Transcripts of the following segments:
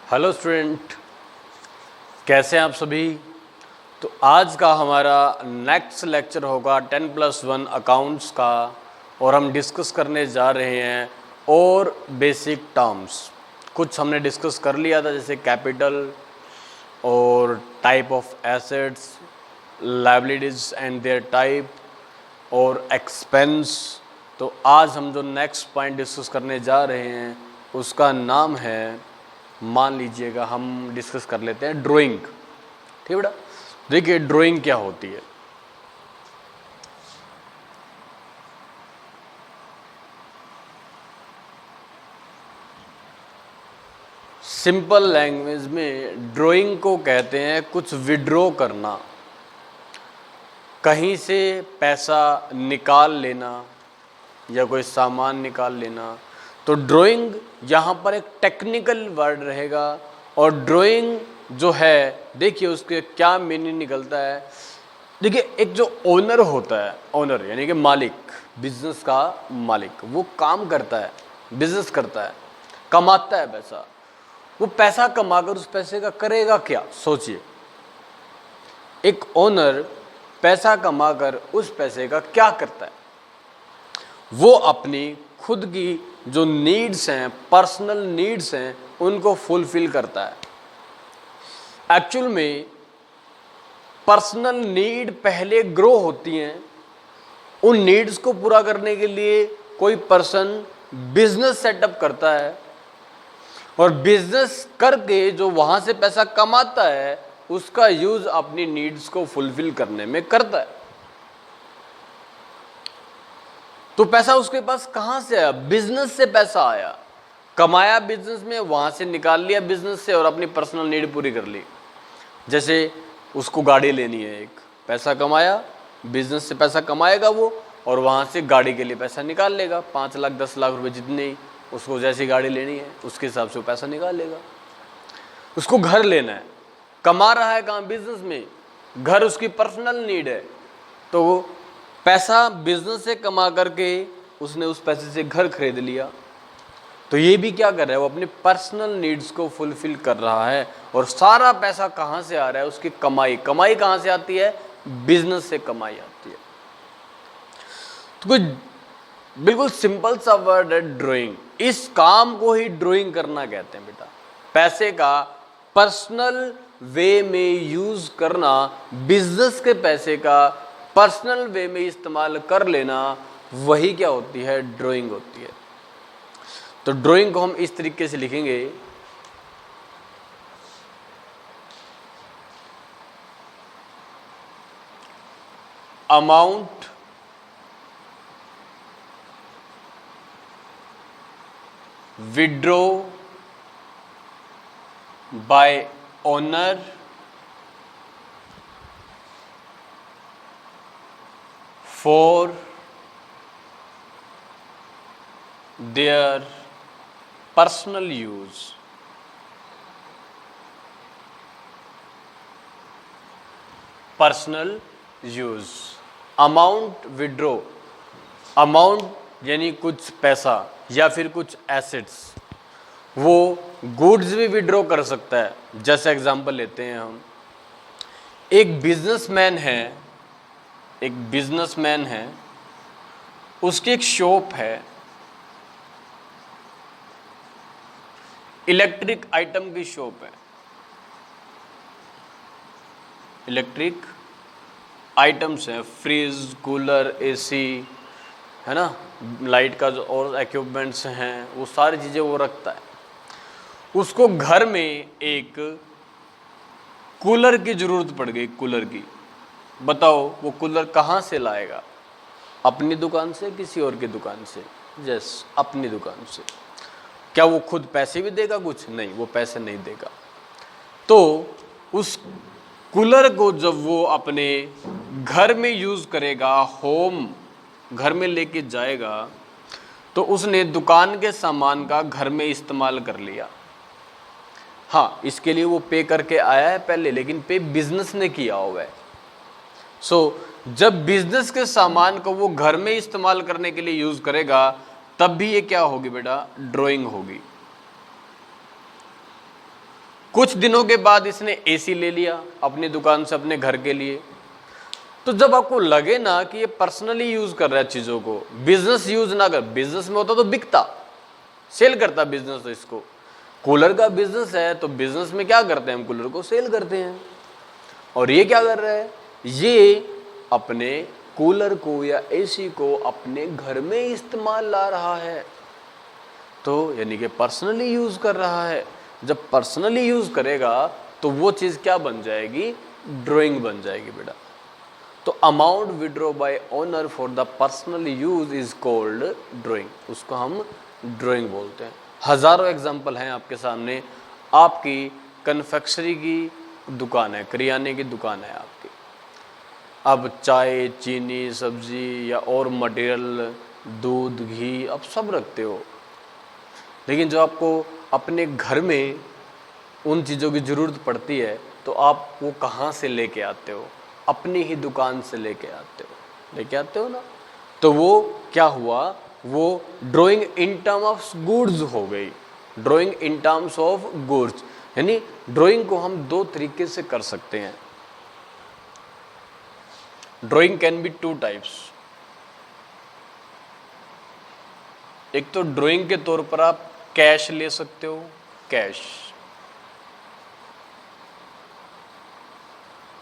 Hello student, कैसे हैं आप सभी। तो आज का हमारा नेक्स्ट लेक्चर होगा 10+1 अकाउंट्स का और हम डिस्कस करने जा रहे हैं और बेसिक टर्म्स। कुछ हमने डिस्कस कर लिया था जैसे कैपिटल और type of assets, liabilities and their type और एक्सपेंस। तो आज हम जो नेक्स्ट पॉइंट डिस्कस करने जा रहे हैं उसका नाम है, मान लीजिएगा हम डिस्कस कर लेते हैं ड्राइंग। ठीक है बेटा, देखिए ड्राइंग क्या होती है। सिंपल लैंग्वेज में ड्राइंग को कहते हैं कुछ विड्रॉ करना, कहीं से पैसा निकाल लेना या कोई सामान निकाल लेना। तो ड्राइंग यहाँ पर एक टेक्निकल वर्ड रहेगा और ड्राइंग जो है, देखिए उसके क्या मीनिंग निकलता है। देखिए एक जो ओनर होता है, ओनर यानी कि मालिक, बिजनेस का मालिक, वो काम करता है, बिजनेस करता है, कमाता है पैसा। वो पैसा कमाकर उस पैसे का करेगा क्या, सोचिए। एक ओनर पैसा कमाकर उस पैसे का क्या करता है? वो अपनी खुद की जो नीड्स हैं, पर्सनल नीड्स हैं, उनको फुलफिल करता है। एक्चुअल में पर्सनल नीड पहले ग्रो होती हैं। उन नीड्स को पूरा करने के लिए कोई पर्सन बिजनेस सेटअप करता है और बिजनेस करके जो वहां से पैसा कमाता है उसका यूज अपनी नीड्स को फुलफिल करने में करता है। तो पैसा उसके पास कहां से आया? बिजनेस से पैसा आया, कमाया बिजनेस में, वहां से निकाल लिया बिजनेस से और अपनी पर्सनल नीड पूरी कर ली। जैसे उसको गाड़ी लेनी है, एक पैसा कमाया, बिजनेस से पैसा कमाएगा वो और वहां से गाड़ी के लिए पैसा निकाल लेगा। 5 लाख 10 लाख रुपए जितने ही उसको जैसी गाड़ी लेनी है उसके हिसाब से वो पैसा निकाल लेगा। उसको घर लेना है, कमा रहा है कहाँ? बिजनेस में। घर उसकी पर्सनल नीड है, तो वो पैसा बिजनेस से कमा करके उसने उस पैसे से घर खरीद लिया। तो ये भी क्या कर रहा है? वो अपने पर्सनल नीड्स को फुलफिल कर रहा है। और सारा पैसा कहाँ से आ रहा है? उसकी कमाई। कमाई कहाँ से आती है? बिजनेस से कमाई आती है। तो कोई बिल्कुल सिंपल सा वर्ड है ड्राइंग। इस काम को ही ड्राइंग करना कहते हैं बेटा। पैसे का पर्सनल वे में यूज करना, बिजनेस के पैसे का पर्सनल वे में इस्तेमाल कर लेना, वही क्या होती है? ड्राइंग होती है। तो ड्राइंग को हम इस तरीके से लिखेंगे, amount withdraw bye owner for their personal use. Personal use. Amount withdraw, amount यानी कुछ पैसा या फिर कुछ एसेट्स। वो गुड्स भी विड्रॉ कर सकता है। जैसे एग्जांपल लेते हैं हम, एक बिजनेसमैन है, एक बिजनेसमैन है, उसकी एक शॉप है, इलेक्ट्रिक आइटम की शॉप है, इलेक्ट्रिक आइटम्स हैं, फ्रिज, कूलर, एसी, है ना, लाइट का जो और इक्विपमेंट्स हैं, वो सारी चीज़ें वो रखता है। उसको घर में एक कूलर की ज़रूरत पड़ गई, कूलर की। बताओ वो कूलर कहाँ से लाएगा? अपनी दुकान से, किसी और की दुकान से? यस, अपनी दुकान से। क्या वो खुद पैसे भी देगा? कुछ नहीं, वो पैसे नहीं देगा। तो उस कूलर को जब वो अपने घर में यूज़ करेगा, होम घर में लेके जाएगा, तो उसने दुकान के सामान का घर में इस्तेमाल कर लिया। हाँ, इसके लिए वो पे करके आया है पहले, लेकिन पे बिजनेस ने किया हुआ है। जब बिजनेस के सामान को वो घर में इस्तेमाल करने के लिए यूज करेगा, तब भी ये क्या होगी बेटा? ड्राइंग होगी। कुछ दिनों के बाद इसने एसी ले लिया अपनी दुकान से अपने घर के लिए। तो जब आपको लगे ना कि ये पर्सनली यूज कर रहा है चीजों को, बिजनेस यूज ना कर, बिजनेस में होता तो बिकता, सेल करता बिजनेस। तो इसको कूलर का बिजनेस है, तो बिजनेस में क्या करते हैं हम, कूलर को सेल करते हैं। और ये क्या कर रहा है, ये अपने कूलर को या एसी को अपने घर में इस्तेमाल ला रहा है, तो यानी कि पर्सनली यूज कर रहा है। जब पर्सनली यूज करेगा तो वो चीज क्या बन जाएगी, ड्राइंग बन जाएगी बेटा। तो amount withdraw bye owner for the personal use is called drawing, उसको हम ड्राइंग बोलते हैं। हजारों एग्जाम्पल हैं आपके सामने। आपकी कन्फेक्शनरी की दुकान है, करियाने की दुकान है आपकी, अब चाय चीनी सब्जी या और मटेरियल दूध घी अब सब रखते हो, लेकिन जो आपको अपने घर में उन चीज़ों की ज़रूरत पड़ती है तो आप वो कहाँ से लेके आते हो, अपनी ही दुकान से लेके आते हो ना। तो वो क्या हुआ, वो drawing in term of goods हो गई, drawing in terms of goods. यानी ड्राइंग को हम दो तरीके से कर सकते हैं। Drawing can be two types. एक तो ड्राइंग के तौर पर आप कैश ले सकते हो, कैश,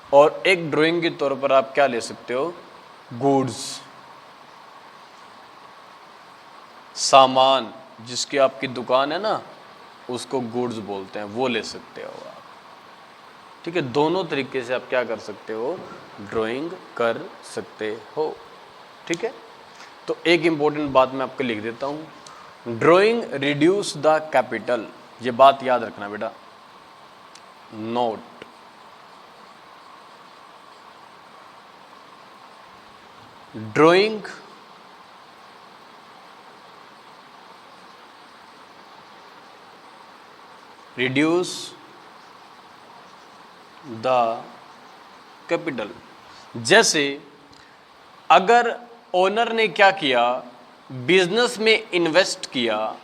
और एक ड्राइंग के तौर पर आप क्या ले सकते हो, गुड्स, सामान, जिसकी आपकी दुकान है ना उसको गुड्स बोलते हैं, वो ले सकते हो आप। ठीक है, दोनों तरीके से आप क्या कर सकते हो, ड्राइंग कर सकते हो। ठीक है, तो एक इंपॉर्टेंट बात मैं आपको लिख देता हूं, ड्राइंग रिड्यूस द कैपिटल। ये बात याद रखना बेटा, note, drawing reduce the capital. जैसे अगर ओनर ने क्या किया, बिजनेस में इन्वेस्ट किया,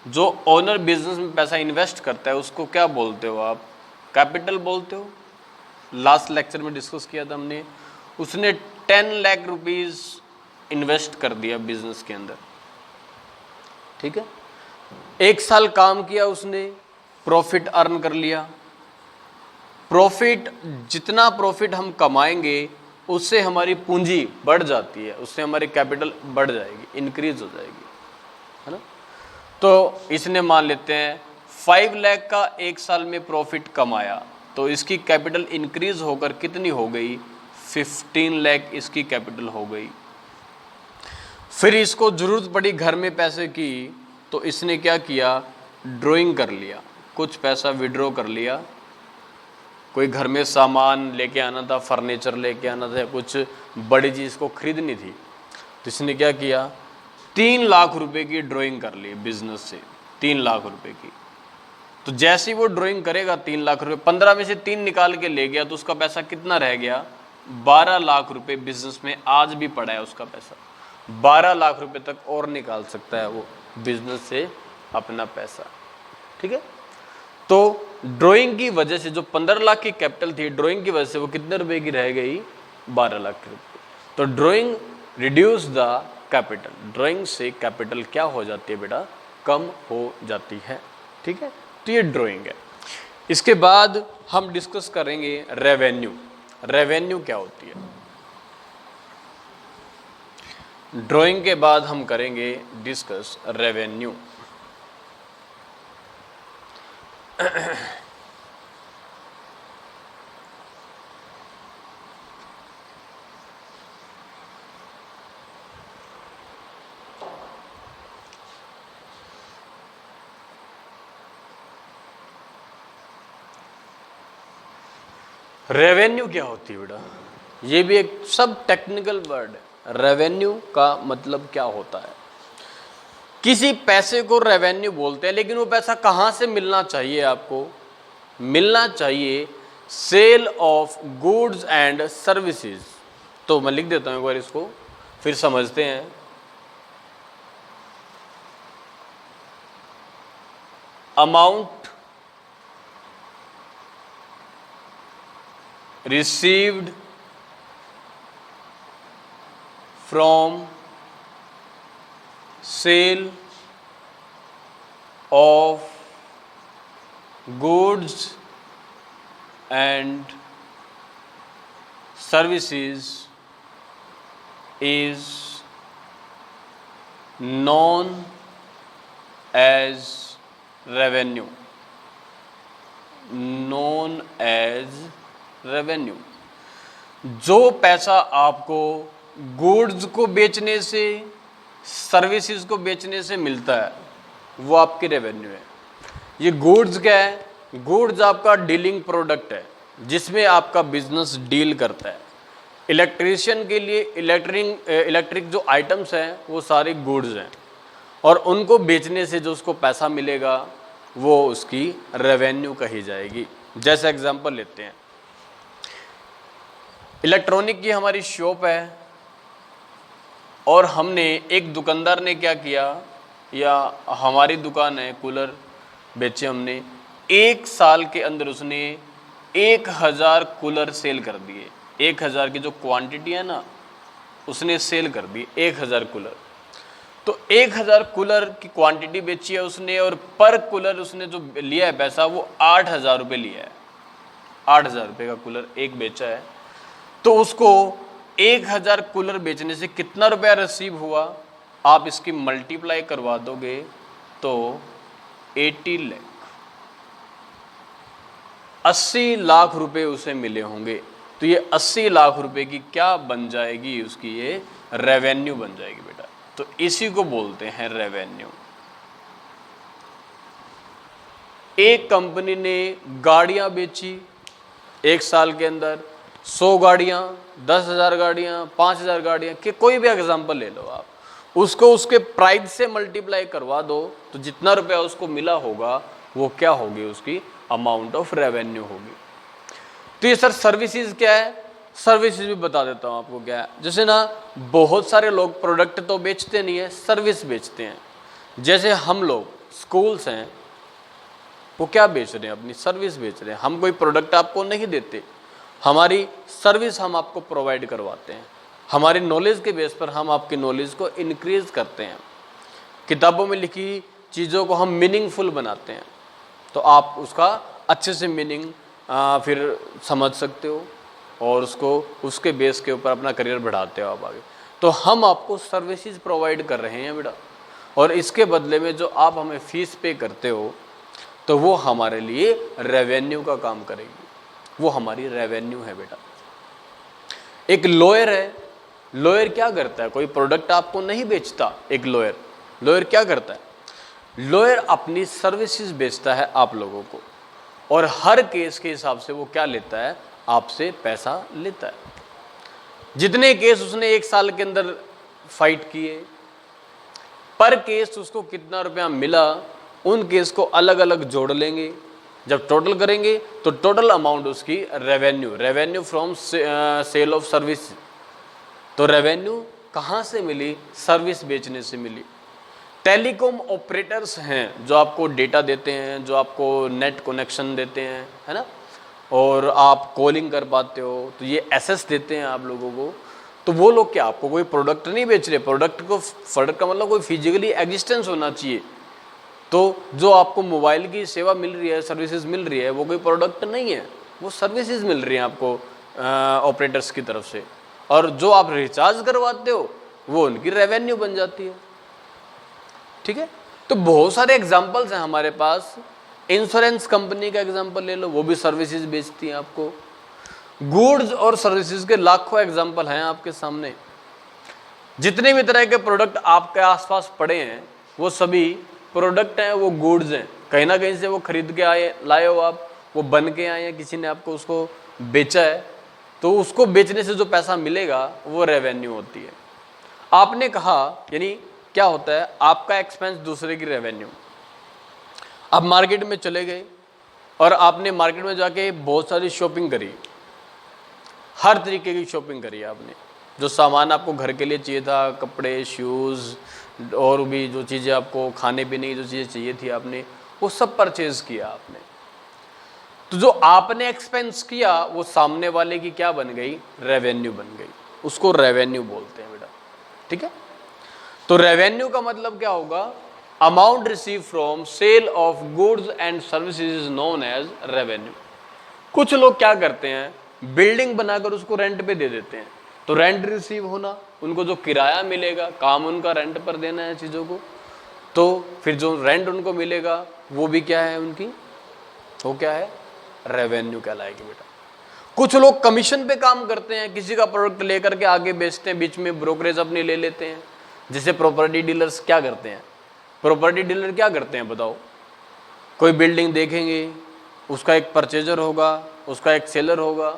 जो ओनर बिजनेस में पैसा इन्वेस्ट करता है उसको क्या बोलते हो आप, कैपिटल बोलते हो। लास्ट लेक्चर में डिस्कस किया था हमने, उसने 10 लाख रुपीस इन्वेस्ट कर दिया बिजनेस के अंदर। ठीक है, 1 साल काम किया उसने, प्रॉफिट अर्न कर लिया। प्रॉफिट, जितना प्रॉफिट हम कमाएंगे उससे हमारी पूंजी बढ़ जाती है, उससे हमारी कैपिटल बढ़ जाएगी, इंक्रीज हो जाएगी, है ना। तो इसने मान लेते हैं 5 लाख का 1 साल में प्रॉफिट कमाया, तो इसकी कैपिटल इंक्रीज होकर कितनी हो गई, 15 लाख इसकी कैपिटल हो गई। फिर इसको जरूरत पड़ी घर में पैसे की, तो इसने क्या किया, ड्राइंग कर लिया, कुछ पैसा विड्रॉ कर लिया। कोई घर में सामान लेके आना था, फर्नीचर लेके आना था, कुछ बड़ी चीज़ को खरीदनी थी, तो इसने क्या किया, 3 लाख रुपए की ड्राइंग कर ली बिजनेस से, 3 लाख रुपए की। तो जैसे ही वो ड्राइंग करेगा 3 लाख रुपए, 15 में से 3 निकाल के ले गया, तो उसका पैसा कितना रह गया, 12 लाख रुपए बिजनेस में आज भी पड़ा है उसका पैसा। 12 लाख रुपए तक और निकाल सकता है वो बिजनेस से अपना पैसा। ठीक है, तो ड्राइंग की वजह से जो 15 लाख की कैपिटल थी, ड्राइंग की वजह से वो कितने रुपए की रह गई, 12 लाख की रुपए। तो drawing reduce the capital, drawing से कैपिटल क्या हो जाती है बेटा, कम हो जाती है। ठीक है, तो ये ड्राइंग है। इसके बाद हम डिस्कस करेंगे रेवेन्यू। रेवेन्यू क्या होती है, ड्राइंग के बाद हम करेंगे डिस्कस रेवेन्यू। रेवेन्यू क्या होती है बेटा, ये भी एक सब टेक्निकल वर्ड है। रेवेन्यू का मतलब क्या होता है, किसी पैसे को रेवेन्यू बोलते हैं, लेकिन वो पैसा कहाँ से मिलना चाहिए, आपको मिलना चाहिए sale of goods and services. तो मैं लिख देता हूँ एक बार इसको, फिर समझते हैं। Amount received from sale of goods and services is known as revenue. Known as revenue. जो पैसा आपको गुड्स को बेचने से, सर्विसेज को बेचने से मिलता है, वो आपकी रेवेन्यू है। ये गुड्स क्या है? गुड्स आपका डीलिंग प्रोडक्ट है जिसमें आपका बिजनेस डील करता है। इलेक्ट्रीशियन के लिए इलेक्ट्रिक जो आइटम्स हैं वो सारे गुड्स हैं, और उनको बेचने से जो उसको पैसा मिलेगा वो उसकी रेवेन्यू कही जाएगी। जैसे एग्जांपल लेते हैं, इलेक्ट्रॉनिक की हमारी शॉप है और हमने, एक दुकानदार ने क्या किया, या हमारी दुकान है, कूलर बेचे हमने, 1 साल के अंदर उसने 1000 कूलर सेल कर दिए। 1000 की जो क्वांटिटी है ना, उसने सेल कर दी 1000 कूलर। तो 1000 कूलर की क्वांटिटी बेची है उसने, और पर कूलर उसने जो लिया है पैसा वो 8000 रुपये लिया है। 8000 रुपये का कूलर एक बेचा है, तो उसको 1000 कूलर बेचने से कितना रुपया रिसीव हुआ, आप इसकी मल्टीप्लाई करवा दोगे तो 80 लाख, 80 लाख रुपए उसे मिले होंगे। तो ये 80 लाख रुपए की क्या बन जाएगी, उसकी ये रेवेन्यू बन जाएगी बेटा। तो इसी को बोलते हैं रेवेन्यू। एक कंपनी ने गाड़ियां बेची 1 साल के अंदर, 100 गाड़ियां, 10,000 गाड़ियां, 5,000 गाड़ियां, कि कोई भी एग्जांपल ले लो आप, उसको उसके प्राइस से मल्टीप्लाई करवा दो तो जितना रुपया उसको मिला होगा वो क्या होगी, उसकी अमाउंट ऑफ रेवेन्यू होगी। तो ये सर सर्विसेज क्या है? सर्विसेज भी बता देता हूँ आपको क्या है। जैसे ना बहुत सारे लोग प्रोडक्ट तो बेचते नहीं है, सर्विस बेचते हैं। जैसे हम लोग स्कूल्स हैं, वो क्या बेच रहे हैं? अपनी सर्विस बेच रहे हैं। हम कोई प्रोडक्ट आपको नहीं देते, हमारी सर्विस हम आपको प्रोवाइड करवाते हैं। हमारी नॉलेज के बेस पर हम आपकी नॉलेज को इंक्रीज करते हैं। किताबों में लिखी चीज़ों को हम मीनिंगफुल बनाते हैं, तो आप उसका अच्छे से मीनिंग फिर समझ सकते हो और उसको उसके बेस के ऊपर अपना करियर बढ़ाते हो आप आगे। तो हम आपको सर्विसेज प्रोवाइड कर रहे हैं बेटा, और इसके बदले में जो आप हमें फीस पे करते हो तो वो हमारे लिए रेवेन्यू का काम करेगी, वो हमारी रेवेन्यू है बेटा। एक लॉयर है, लॉयर क्या करता है? कोई प्रोडक्ट आपको नहीं बेचता। एक लॉयर क्या करता है? लॉयर अपनी सर्विसेज बेचता है आप लोगों को, और हर केस के हिसाब से वो क्या लेता है? आपसे पैसा लेता है। जितने केस उसने 1 साल के अंदर फाइट किए, पर केस उसको कितना रुपया मिला, उन केस को अलग अलग जोड़ लेंगे। जब टोटल करेंगे तो टोटल अमाउंट उसकी revenue from sale of service. तो रेवेन्यू कहाँ से मिली? सर्विस बेचने से मिली। टेलीकॉम ऑपरेटर्स हैं जो आपको डेटा देते हैं, जो आपको नेट कनेक्शन देते हैं, है ना, और आप कॉलिंग कर पाते हो, तो ये एसेस देते हैं आप लोगों को। तो वो लोग क्या आपको कोई प्रोडक्ट नहीं बेच रहे? प्रोडक्ट का मतलब कोई फिजिकली एग्जिस्टेंस होना चाहिए। तो जो आपको मोबाइल की सेवा मिल रही है, सर्विसेज मिल रही है, वो कोई प्रोडक्ट नहीं है, वो सर्विसेज मिल रही हैं आपको ऑपरेटर्स की तरफ से। और जो आप रिचार्ज करवाते हो वो उनकी रेवेन्यू बन जाती है। ठीक है, तो बहुत सारे एग्जांपल्स हैं हमारे पास। इंश्योरेंस कंपनी का एग्जांपल ले लो, वो भी सर्विसेज बेचती हैं आपको। गुड्स और सर्विसेज के लाखों एग्जांपल हैं आपके सामने। जितने भी तरह के प्रोडक्ट आपके आसपास पड़े हैं वो सभी प्रोडक्ट हैं, वो गुड्स हैं। कहीं ना कहीं से वो खरीद के लाए हो आप, वो बन के आए हैं, किसी ने आपको उसको बेचा है, तो उसको बेचने से जो पैसा मिलेगा वो रेवेन्यू होती है। आपने कहा, यानी क्या होता है, आपका एक्सपेंस दूसरे की रेवेन्यू। आप मार्केट में चले गए और आपने मार्केट में जाके बहुत सारी शॉपिंग करी, हर तरीके की शॉपिंग करी आपने। जो सामान आपको घर के लिए चाहिए था, कपड़े, शूज़, और भी जो चीज़ें आपको खाने पीने की जो चीज़ें चाहिए थी, आपने वो सब परचेज़ किया आपने। तो जो आपने एक्सपेंस किया वो सामने वाले की क्या बन गई, रेवेन्यू बन गई, उसको रेवेन्यू बोलते हैं बेटा। ठीक है, तो रेवेन्यू का मतलब क्या होगा, amount receive from sale of goods and services is known as revenue. कुछ लोग क्या करते हैं, बिल्डिंग बनाकर उसको रेंट पे दे देते हैं, तो रेंट रिसीव होना, उनको जो किराया मिलेगा, काम उनका रेंट पर देना है चीज़ों को, तो फिर जो रेंट उनको मिलेगा वो भी क्या है उनकी, वो क्या है, रेवेन्यू कहलाएगी बेटा। कुछ लोग कमीशन पे काम करते हैं, किसी का प्रोडक्ट लेकर के आगे बेचते हैं, बीच में ब्रोकरेज अपनी ले लेते हैं, जैसे प्रॉपर्टी डीलर्स क्या करते हैं, प्रॉपर्टी डीलर क्या करते हैं बताओ, कोई बिल्डिंग देखेंगे, उसका एक परचेजर होगा, उसका एक सेलर होगा,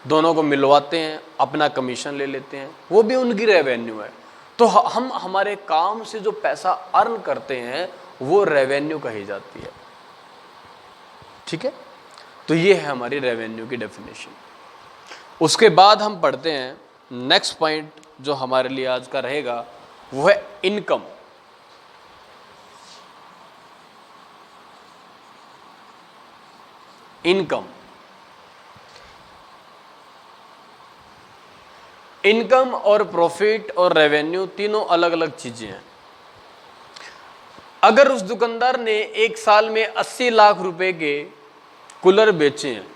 दोनों को मिलवाते हैं, अपना कमीशन ले लेते हैं, वो भी उनकी रेवेन्यू है। तो हम हमारे काम से जो पैसा अर्न करते हैं वो रेवेन्यू कही जाती है। ठीक है, तो ये है हमारी रेवेन्यू की डेफिनेशन। उसके बाद हम पढ़ते हैं नेक्स्ट पॉइंट जो हमारे लिए आज का रहेगा, वो है इनकम। इनकम, इनकम और प्रॉफिट और रेवेन्यू तीनों अलग अलग चीजें हैं। अगर उस दुकानदार ने एक साल में 80 लाख रुपए के कूलर बेचे हैं,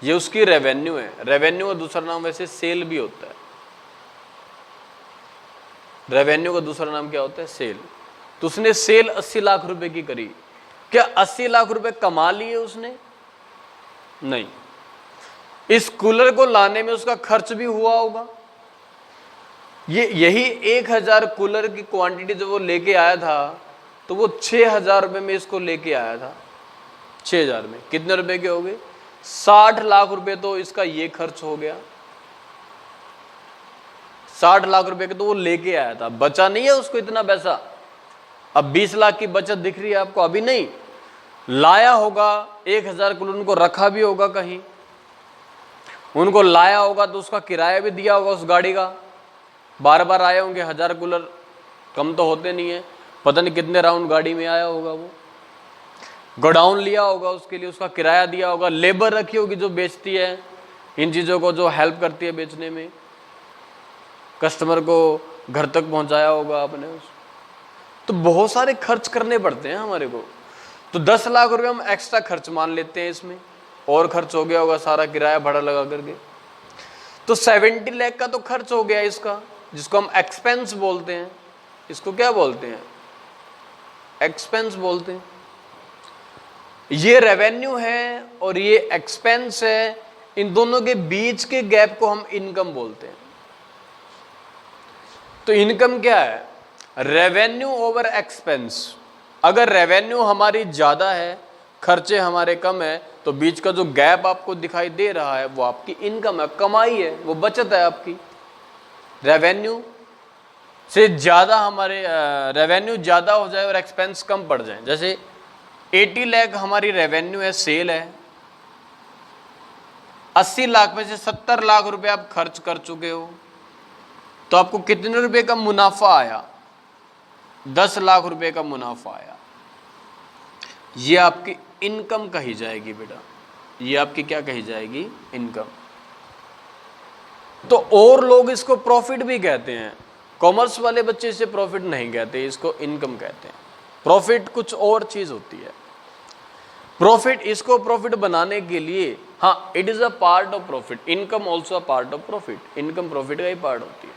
ये उसकी रेवेन्यू है। रेवेन्यू का दूसरा नाम वैसे सेल भी होता है। रेवेन्यू का दूसरा नाम क्या होता है, सेल। तो उसने सेल 80 लाख रुपए की करी, क्या 80 लाख रुपए कमा लिए उसने? नहीं, इस कूलर को लाने में उसका खर्च भी हुआ होगा। यही 1000 कूलर की क्वांटिटी जब वो लेके आया था तो वो 6000 रुपए में इसको लेके आया था। 6000 में कितने रुपए के हो गए, 60 लाख रुपए तो इसका ये खर्च हो गया। 60 लाख रुपए के तो वो लेके आया था, बचा नहीं है उसको इतना पैसा। अब 20 लाख की बचत दिख रही है आपको, अभी नहीं, लाया होगा 1000 कूलर, उनको रखा भी होगा कहीं, उनको लाया होगा तो उसका किराया भी दिया होगा उस गाड़ी का, बार बार आए होंगे, 1000 कूलर कम तो होते नहीं है, पता नहीं कितने राउंड गाड़ी में आया होगा, वो गोडाउन लिया होगा, उसके लिए उसका किराया दिया होगा, लेबर रखी होगी जो बेचती है इन चीज़ों को, जो हेल्प करती है बेचने में, कस्टमर को घर तक पहुंचाया होगा आपने तो बहुत सारे खर्च करने पड़ते हैं हमारे को। तो 10 लाख रुपए हम एक्स्ट्रा खर्च मान लेते हैं, इसमें और खर्च हो गया होगा सारा किराया भाड़ा लगा करके, तो 70 लाख का तो खर्च हो गया इसका, जिसको हम एक्सपेंस बोलते हैं। इसको क्या बोलते हैं, एक्सपेंस बोलते हैं। ये रेवेन्यू है और ये एक्सपेंस है, इन दोनों के बीच के गैप को हम इनकम बोलते हैं। तो इनकम क्या है, रेवेन्यू ओवर एक्सपेंस। अगर रेवेन्यू हमारी ज्यादा है, खर्चे हमारे कम है, तो बीच का जो गैप आपको दिखाई दे रहा है वो आपकी इनकम है, कमाई है, वो बचत है आपकी। रेवेन्यू से ज्यादा हमारे रेवेन्यू ज्यादा हो जाए और एक्सपेंस कम पड़ जाए, जैसे 80 लाख हमारी रेवेन्यू है, सेल है, 80 लाख में से 70 लाख रुपए आप खर्च कर चुके हो, तो आपको कितने रुपए का मुनाफा आया, 10 लाख रुपए का मुनाफा आया। ये आपकी इनकम कही जाएगी बेटा, ये आपकी क्या कही जाएगी, इनकम। तो और लोग इसको प्रॉफिट भी कहते हैं, कॉमर्स वाले बच्चे इसे प्रॉफिट नहीं कहते, इसको इनकम कहते हैं। प्रॉफिट कुछ और चीज होती है। प्रॉफिट, इसको प्रॉफिट बनाने के लिए, हाँ, it is a part of profit, income also a part of profit. Income profit का ही पार्ट होती है,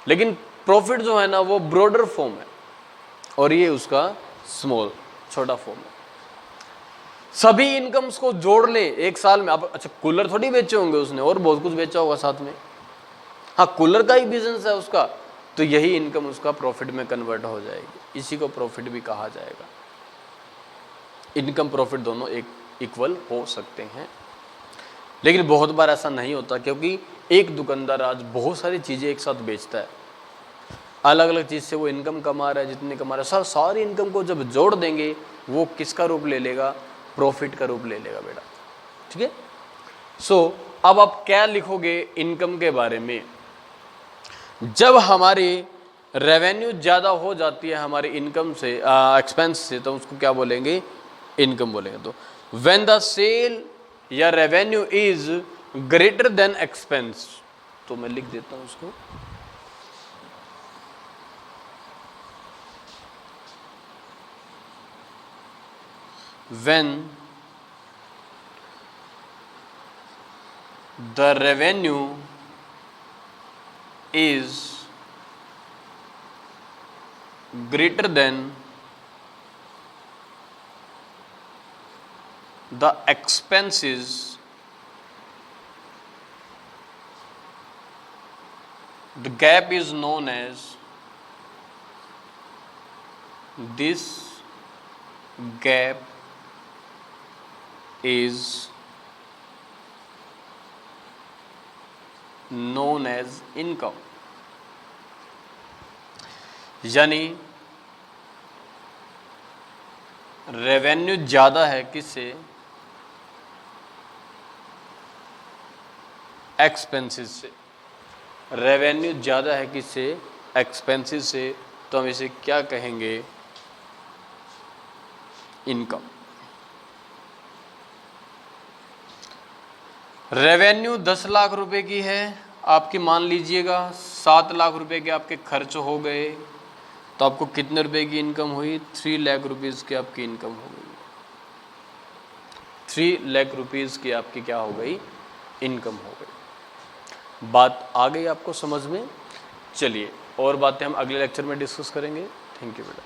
लेकिन प्रॉफिट जो है ना वो ब्रॉडर फॉर्म है और ये उसका स्मॉल, छोटा फॉर्म है। सभी इनकम्स को जोड़ ले एक साल में, अब अच्छा कूलर थोड़ी बेचे होंगे उसने, और बहुत कुछ बेचा होगा साथ में, हाँ कूलर का ही बिजनेस है उसका, तो यही इनकम उसका प्रॉफिट में कन्वर्ट हो जाएगी। इसी को प्रॉफिट भी कहा जाएगा। इनकम प्रॉफिट दोनों एक इक्वल हो सकते हैं, लेकिन बहुत बार ऐसा नहीं होता, क्योंकि एक दुकानदार आज बहुत सारी चीज़ें एक साथ बेचता है, अलग अलग चीज़ से वो इनकम कमा रहा है, जितनी कमा रहा है, सारी इनकम को जब जोड़ देंगे वो किसका रूप ले लेगा, प्रॉफिट का रूप ले लेगा बेटा। ठीक है, सो अब आप क्या लिखोगे इनकम के बारे में, जब हमारी रेवेन्यू ज़्यादा हो जाती है हमारी इनकम से, एक्सपेंस से, तो उसको क्या बोलेंगे, इनकम बोलेंगे। तो व्हेन द सेल या revenue is greater than expense, तो मैं लिख देता हूं उसको, when the revenue is greater than the expenses, the gap is known as, this gap is known as income। यानी रेवेन्यू ज़्यादा है किससे, एक्सपेंसेस से। रेवेन्यू ज़्यादा है किससे, एक्सपेंसेस से, तो हम इसे क्या कहेंगे, इनकम। रेवेन्यू 10 लाख रुपए की है आपकी, मान लीजिएगा 7 लाख रुपए के आपके खर्च हो गए, तो आपको कितने रुपए की इनकम हुई, 3 लाख रुपीज़ की आपकी इनकम हो गई। 3 लाख रुपीज़ की आपकी क्या हो गई, इनकम हो गई। बात आ गई आपको समझ में। चलिए और बातें हम अगले लेक्चर में डिस्कस करेंगे। थैंक यू बेटा।